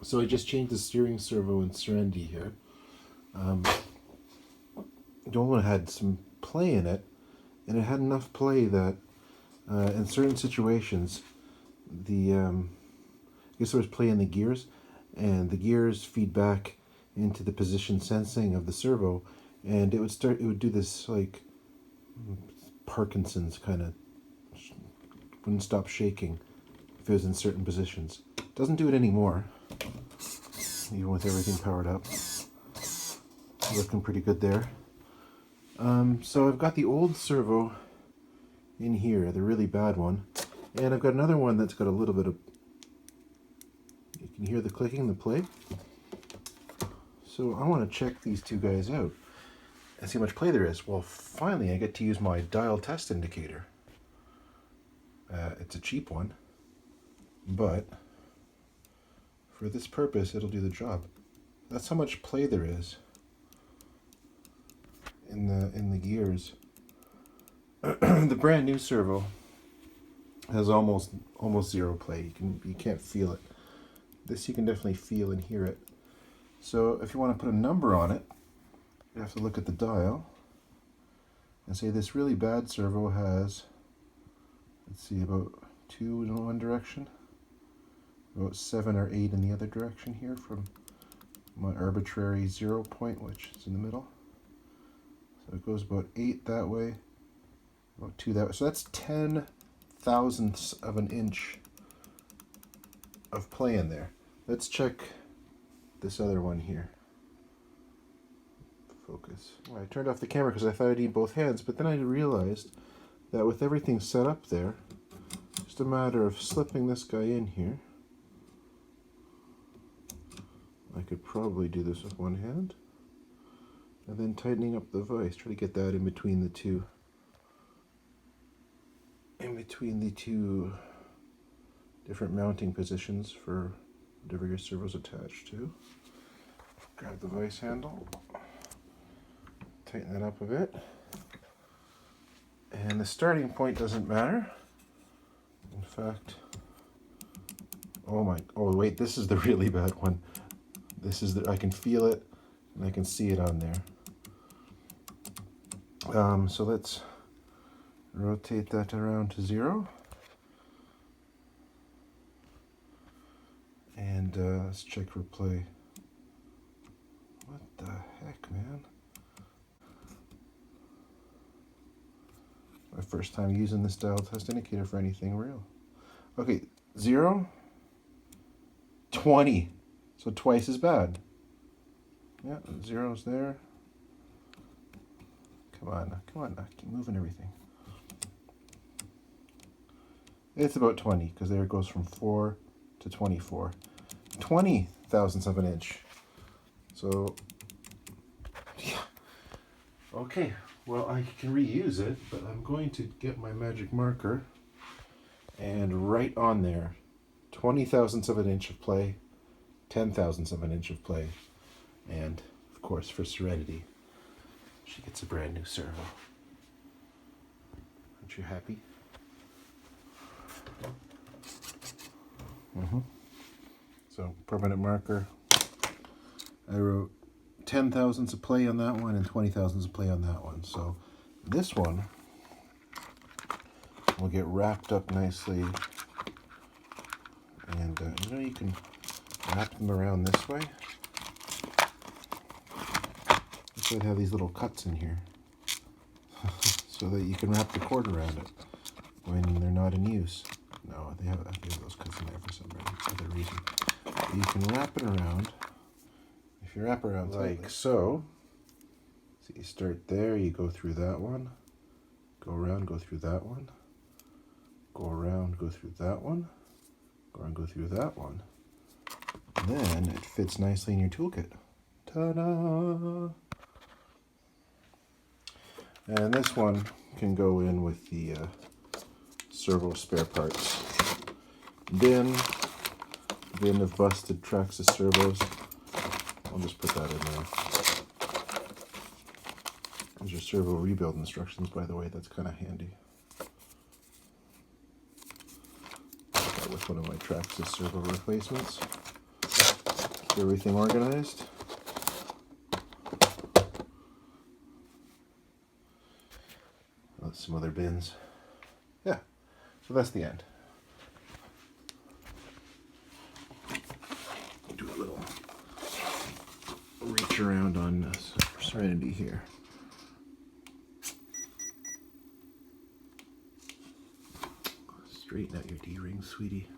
So I just changed the steering servo in Serenity here. The old one had some play in it, and it had enough play that in certain situations, I guess there was play in the gears, and the gears feed back into the position sensing of the servo, and it would do this like Parkinson's kind of, wouldn't stop shaking if it was in certain positions. Doesn't do it anymore, even with everything powered up. Looking pretty good there. So I've got the old servo in here, the really bad one, and I've got another one that's got a little bit of, you can hear the clicking, the play. So I want to check these two guys out and see how much play there is. Well, finally I get to use my dial test indicator. It's a cheap one, but for this purpose it'll do the job. That's how much play there is in the gears. The brand new servo has almost zero play. You can't feel it. This you can definitely feel and hear it. So if you want to put a number on it, you have to look at the dial and say this really bad servo has, let's see, about 2 in one direction, about 7 or 8 in the other direction here from my arbitrary 0 point, which is in the middle. So it goes about 8 that way, about 2 that way. So that's 10 thousandths of an inch of play in there. Let's check this other one here. Focus. Well, I turned off the camera because I thought I'd need both hands, but then I realized that with everything set up there, just a matter of slipping this guy in here. I could probably do this with one hand. And then tightening up the vise, try to get that in between the two. Different mounting positions for whatever your servo's attached to. Grab the vise handle, tighten that up a bit. And the starting point doesn't matter. In fact, oh wait, this is the really bad one. I can feel it and I can see it on there. So let's rotate that around to 0. And let's check for play. What the heck, man? My first time using this dial test indicator for anything real. Okay, 0, 20. So twice as bad. Yeah, 0's there. Come on, keep moving everything. It's about 20, because there it goes from 4 to 24. 20 thousandths of an inch. So, yeah. Okay, well, I can reuse it, but I'm going to get my magic marker and write on there 20 thousandths of an inch of play, 10 thousandths of an inch of play, and, of course, for Serenity, she gets a brand new servo. Aren't you happy? So, permanent marker. I wrote 10 thousandths of play on that one and 20 thousandths of play on that one. So, this one will get wrapped up nicely. And, you can wrap them around this way. So I have these little cuts in here so that you can wrap the cord around it when they're not in use. No, they have those cuts in there for some other reason. But you can wrap it around. If you wrap around like so, you start there, you go through that one, go around, go through that one, go around, go through that one, go around, go through that one. Then it fits nicely in your toolkit. Ta-da! And this one can go in with the servo spare parts. Bin of busted Traxxas servos. I'll just put that in there. These are servo rebuild instructions, by the way. That's kind of handy. Put that with one of my Traxxas servo replacements. Get everything organized. Oh, some other bins. Yeah, so that's the end. Do a little reach around on Serenity here. Straighten out your D-ring, sweetie.